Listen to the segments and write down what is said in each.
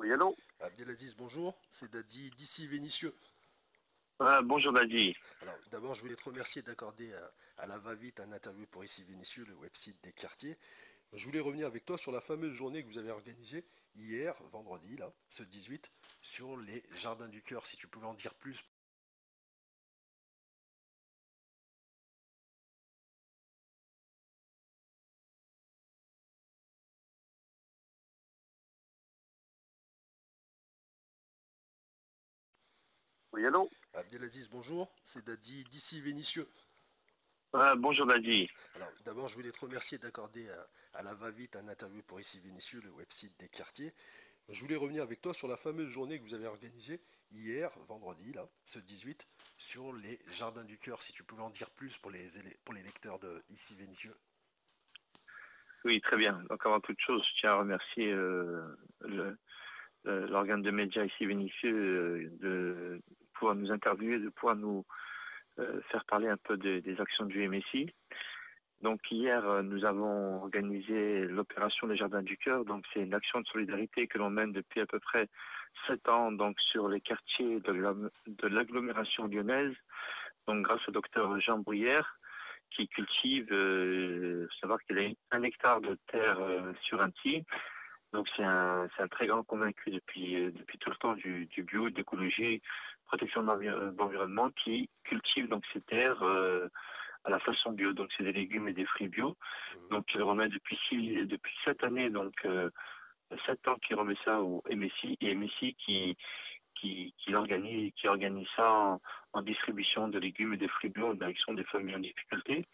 Oui, allô? Abdelaziz, bonjour, c'est Dadi d'ici Vénissieux. Bonjour Daddy. Alors d'abord je voulais te remercier d'accorder à la va-vite un interview pour ici Vénissieux, le website des quartiers. Je voulais revenir avec toi sur la fameuse journée que vous avez organisée hier, vendredi, là, ce 18, sur les Jardins du Cœur. Si tu pouvais en dire plus. Oui, allô? Abdelaziz, bonjour, c'est Dadi d'ici Vénissieux. Bonjour Daddy. Alors d'abord je voulais te remercier d'accorder à la va-vite un interview pour ici Vénissieux, le website des quartiers. Je voulais revenir avec toi sur la fameuse journée que vous avez organisée hier, vendredi, là, ce 18, sur les Jardins du Cœur. Si tu pouvais en dire plus pour les lecteurs de Ici Vénissieux. Oui, très bien. Donc avant toute chose, je tiens à remercier l'organe de médias ici Vénissieux de pouvoir nous interviewer, de pouvoir nous faire parler un peu des actions du MSI. Donc hier, nous avons organisé l'opération des Jardins du Cœur. Donc c'est une action de solidarité que l'on mène depuis à peu près 7 ans donc sur les quartiers de l'agglomération lyonnaise. Donc grâce au docteur Jean Bruyère, qui cultive, savoir qu'il a 1 hectare de terre sur Annecy. Donc c'est un très grand convaincu depuis tout le temps du bio, de l'écologie, protection de l'environnement, qui cultive donc ces terres à la façon bio. Donc c'est des légumes et des fruits bio. Mhm. Donc il remet depuis 7 années, donc 7 ans qu'il remet ça au MSI, et MSI qui organise ça en distribution de légumes et de fruits bio en direction des familles en difficulté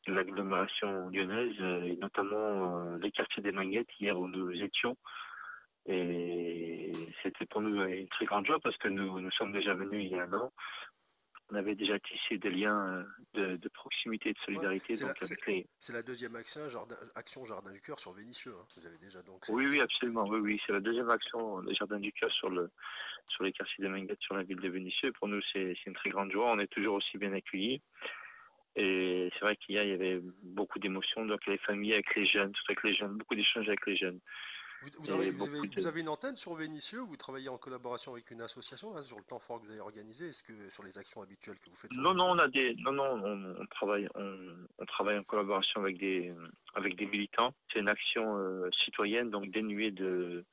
de l'agglomération lyonnaise, et notamment les quartiers des Manguettes, hier où nous étions. Et c'était pour nous une très grande joie parce que nous sommes déjà venus il y a un an. On avait déjà tissé des liens de proximité et de Ouais, solidarité donc avec les. c'est la deuxième action Jardin du Cœur sur Vénissieux, hein. Vous avez déjà donc. Oui, oui, absolument. Oui, oui, c'est la deuxième action des Jardins du Cœur sur les quartiers des Manguettes, sur la ville de Vénissieux. Pour nous, c'est une très grande joie. On est toujours aussi bien accueillis. Et c'est vrai qu'hier, il y avait beaucoup d'émotions, donc les familles avec les jeunes, surtout avec les jeunes, beaucoup d'échanges avec les jeunes. Et beaucoup Vous de. avez une antenne sur Vénissieux ou vous travaillez en collaboration avec une association là, sur le temps fort que vous avez organisé? Est-ce que sur les actions habituelles que vous faites sur Non, non, Vénissieux? on travaille en collaboration avec des militants. C'est une action citoyenne, donc dénuée de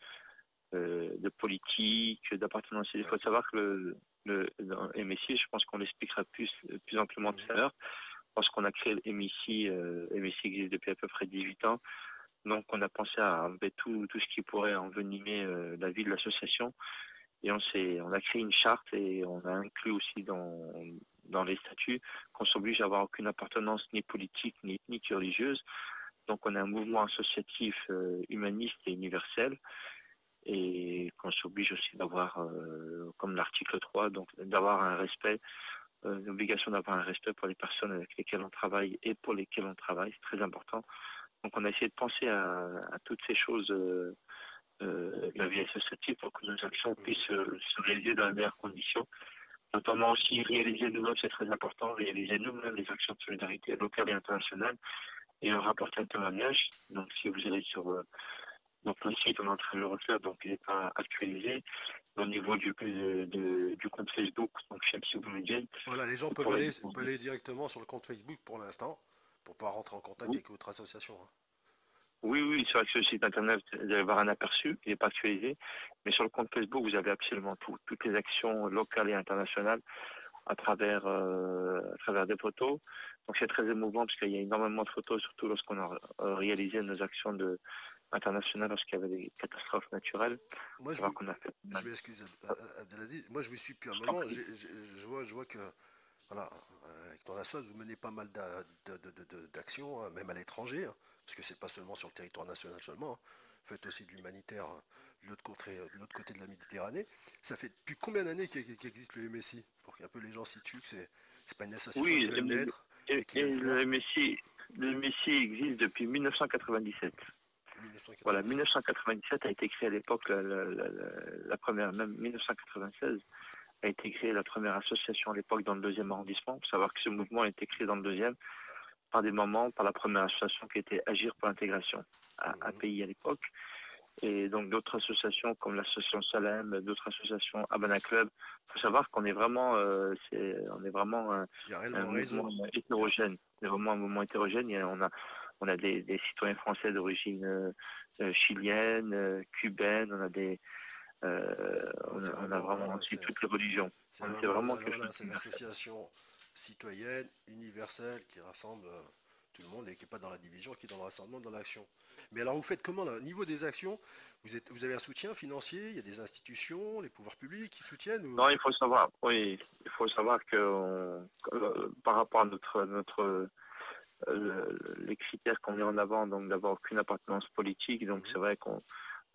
politique, d'appartenance. Il Ouais, faut savoir que dans MSI, je pense qu'on l'expliquera plus amplement mhm. tout à l'heure, parce qu'on a créé le MSI. MSI existe depuis à peu près 18 ans. Donc, on a pensé à enlever tout ce qui pourrait envenimer la vie de l'association. Et on a créé une charte et on a inclus aussi dans les statuts qu'on s'oblige à avoir aucune appartenance ni politique, ni ethnique, ni religieuse. Donc, on a un mouvement associatif humaniste et universel, et qu'on s'oblige aussi d'avoir, comme l'article 3, donc d'avoir un respect, une obligation d'avoir un respect pour les personnes avec lesquelles on travaille et pour lesquelles on travaille. C'est très important. Donc, on a essayé de penser à toutes ces choses de la vie associative pour que nos actions puissent se réaliser dans les meilleures conditions. Notamment aussi réaliser nous-mêmes, c'est très important, réaliser nous-mêmes les actions de solidarité locale et internationale et un rapporter un témoignage. Donc si vous allez sur donc le site, on est en train de le refaire, donc il n'est pas actualisé. Au niveau du compte Facebook, donc Shamsi Boumediene, Voilà, les gens pour les. peuvent aller directement sur le compte Facebook pour l'instant, pour pouvoir rentrer en contact avec votre association, hein. Oui, oui, c'est vrai que sur le site internet, vous allez avoir un aperçu, il n'est pas actualisé, mais sur le compte Facebook, vous avez absolument tout, toutes les actions locales et internationales à travers des photos. Donc c'est très émouvant parce qu'il y a énormément de photos, surtout lorsqu'on a réalisé nos actions internationales lorsqu'il y avait des catastrophes naturelles. Moi, C'est vrai qu'on a fait. je m'excuse, Abdelaziz. Moi, je vous suis depuis un Je t'en moment. prie. Je vois que, voilà, avec ton assos, vous menez pas mal d'actions, hein, même à l'étranger, hein, parce que c'est pas seulement sur le territoire national seulement, hein. Vous faites aussi de l'humanitaire, hein, de l'autre côté de la Méditerranée. Ça fait depuis combien d'années qu'existe le MSI? Pour qu'un peu les gens situent que c'est pas une association qui Oui, vient de naître et qui vient et de fleurir. le Messi existe depuis 1997. Voilà, 1997. 1997 a été créée à l'époque la première, même 1996 a été créée la première association à l'époque dans le deuxième arrondissement. Il faut savoir que ce mouvement a été créé dans le deuxième par des mamans, par la première association qui était Agir pour l'intégration, Mhm. API à l'époque. et donc d'autres associations comme l'association Salem, d'autres associations Habana Club. Il faut savoir qu'on est vraiment, on est vraiment Il y a un réellement un mouvement réseau. hétérogène. C'est vraiment un mouvement hétérogène. On a des citoyens français d'origine chilienne, cubaine. Non, c'est On a vraiment, vraiment voilà, aussi toutes les religions. c'est C'est vraiment, vraiment quelque chose voilà, c'est d'universel. l'association citoyenne universelle qui rassemble tout le monde et qui n'est pas dans la division, qui est dans le rassemblement, dans l'action. Mais alors vous faites comment là? Au niveau des actions, vous avez un soutien financier, il y a des institutions, les pouvoirs publics qui soutiennent ou... Non, il faut savoir, oui, il faut savoir que par rapport à les critères qu'on met en avant, donc d'avoir aucune appartenance politique, donc Mhm. c'est vrai qu'on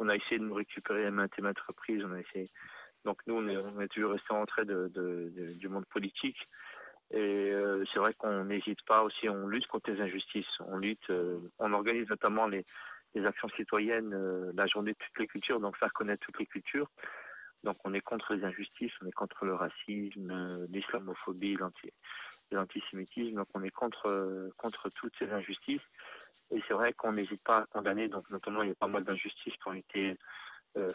a essayé de nous récupérer à maintes et maintes reprises, on a essayé. Donc nous, on est toujours resté en trait du monde politique. Et c'est vrai qu'on n'hésite pas aussi, on lutte contre les injustices, Mhm. on organise notamment les actions citoyennes, la journée de toutes les cultures, donc faire connaître toutes les cultures. Donc on est contre les injustices, on est contre le racisme, l'islamophobie, l'antisémitisme, donc on est contre toutes ces injustices. Et c'est vrai qu'on n'hésite pas à condamner, donc notamment il y a pas mal d'injustices qui ont été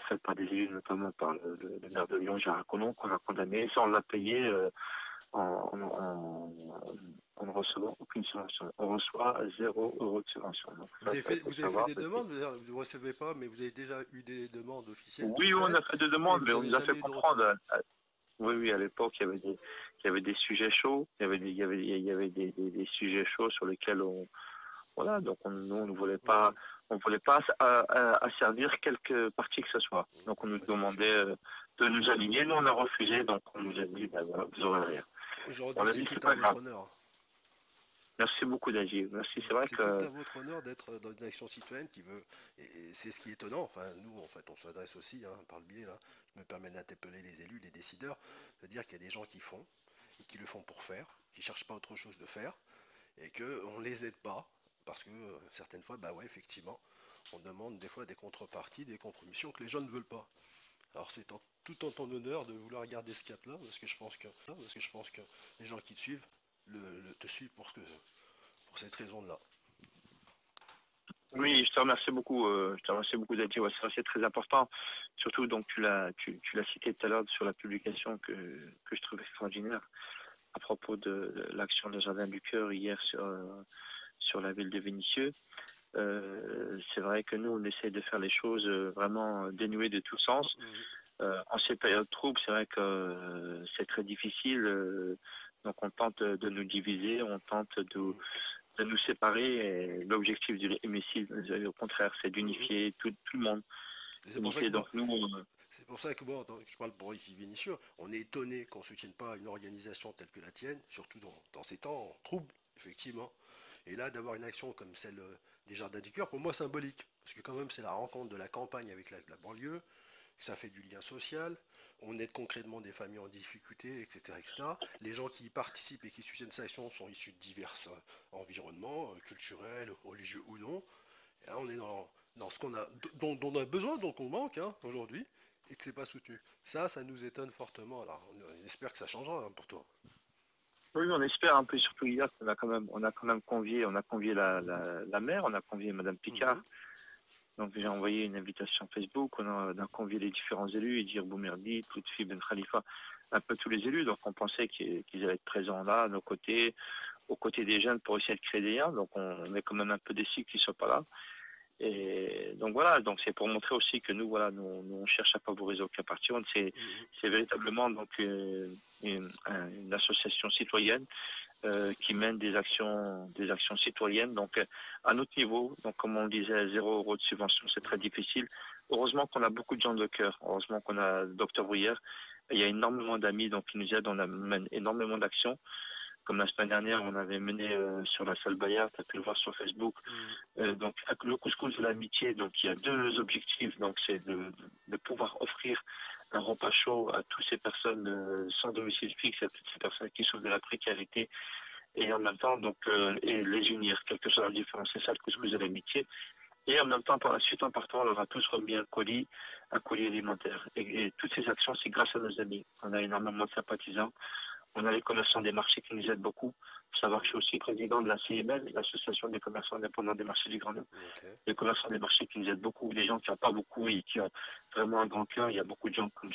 faites par des élus, notamment par le maire de Lyon, Gérard Collomb, qu'on a condamné sans la payer en ne recevant aucune subvention. On reçoit 0 € de subvention. Donc ça, il faut Vous avez fait savoir. des demandes, vous ne recevez pas, mais vous avez déjà eu des demandes officielles qui Oui, sont on faites a fait des et demandes, vous mais on n'avez nous a fait jamais eu de retour. comprendre. Oui, oui, à l'époque, il y avait des sujets chauds, il y avait des sujets chauds sur lesquels voilà, donc nous, Mhm. on voulait pas asservir quelque partie que ce soit. Donc on nous Bah, tout à fait. demandait de nous aligner, nous on a refusé, donc on nous a dit, ben voilà, vous aurez rien. On Aujourd'hui, a c'est dit, tout c'est à pas votre grave. honneur. Merci beaucoup, Daji. Merci, c'est vrai C'est tout à que, votre honneur d'être dans une action citoyenne qui veut, et c'est ce qui est étonnant, enfin nous en fait on s'adresse aussi par le biais, là, je me permets d'interpeller les élus, les décideurs, de dire qu'il y a des gens qui font, et qui le font pour faire, qui ne cherchent pas autre chose de faire, et qu'on ne les aide pas, parce que certaines fois, bah ouais, effectivement, on demande des fois des contreparties, des compromissions que les gens ne veulent pas. Alors c'est tout en ton honneur de vouloir garder ce cap-là, parce que je pense que les gens qui te suivent te suivent pour cette raison-là. oui, je te remercie beaucoup, je te remercie beaucoup, Daji. Ouais, c'est très important. Surtout, donc, tu l'as cité tout à l'heure sur la publication que je trouve extraordinaire à propos de l'action des Jardins du Cœur hier sur la ville de Vénissieux. C'est vrai que nous, on essaie de faire les choses vraiment dénuées de tout sens. Mhm. En ces périodes troubles, c'est vrai que c'est très difficile. Donc on tente de nous diviser, on tente Mhm. de nous séparer. Et l'objectif du MSI, au contraire, c'est Mhm. d'unifier tout le monde. Et c'est pour ça Unifier que moi, donc nous. c'est pour ça que moi, je parle pour ici Vénitieux, on est étonné qu'on ne soutienne pas une organisation telle que la tienne, surtout dans ces temps troubles, effectivement. Et là, d'avoir une action comme celle des Jardins du Cœur, pour moi symbolique, parce que quand même c'est la rencontre de la campagne avec la banlieue, ça fait du lien social, on aide concrètement des familles en difficulté, etc., etc. Les gens qui y participent et qui soutiennent cette action sont issus de divers environnements, culturels, religieux ou non. Et là, on est dans ce qu'on a, dont on a besoin, dont on manque aujourd'hui, et que c'est pas soutenu. Ça nous étonne fortement. Alors, on espère que ça changera pour toi. Oui, on espère un peu, surtout hier, on a quand même convié, on a convié la maire, on a convié Madame Picard. Mhm. Donc j'ai envoyé une invitation Facebook, on a convié les différents élus, Edir Boumerdi, Lutfi Ben Khalifa, un peu tous les élus. Donc on pensait qu'ils allaient être présents là, à nos côtés, aux côtés des jeunes pour essayer de créer des liens. Donc on est quand même un peu déçus qu'ils ne soient pas là. Et donc voilà, donc c'est pour montrer aussi que nous, voilà, nous on cherche à favoriser aucun parti. Mhm. C'est véritablement donc une association citoyenne qui mène des actions citoyennes. Donc, à notre niveau, donc comme on le disait, 0 € de subvention, c'est très Mhm. difficile. Heureusement qu'on a beaucoup de gens de cœur. Heureusement qu'on a Docteur Bruyère. Il y a énormément d'amis donc qui nous aident. On amène énormément d'actions. Comme la semaine dernière, on avait mené sur la salle Bayard, tu as pu le voir sur Facebook. Mhm. Donc, avec le couscous de l'amitié, donc il y a deux objectifs. Donc, c'est de pouvoir offrir un repas chaud à toutes ces personnes sans domicile fixe, à toutes ces personnes qui souffrent de la précarité et en même temps donc et les unir, quelle que soit la différence, c'est ça le couscous de Mhm. l'amitié. Et en même temps, par la suite, en partant, on leur a tous remis un colis alimentaire. Et toutes ces actions, c'est grâce à nos amis. On a énormément de sympathisants. On a les commerçants des marchés qui nous aident beaucoup. Il faut savoir que je suis aussi président de la CML, l'Association des commerçants indépendants des marchés du Grand Nord. Ok. Les commerçants des marchés qui nous aident beaucoup, les gens qui n'ont pas beaucoup et qui ont vraiment un grand cœur. Il y a beaucoup de gens comme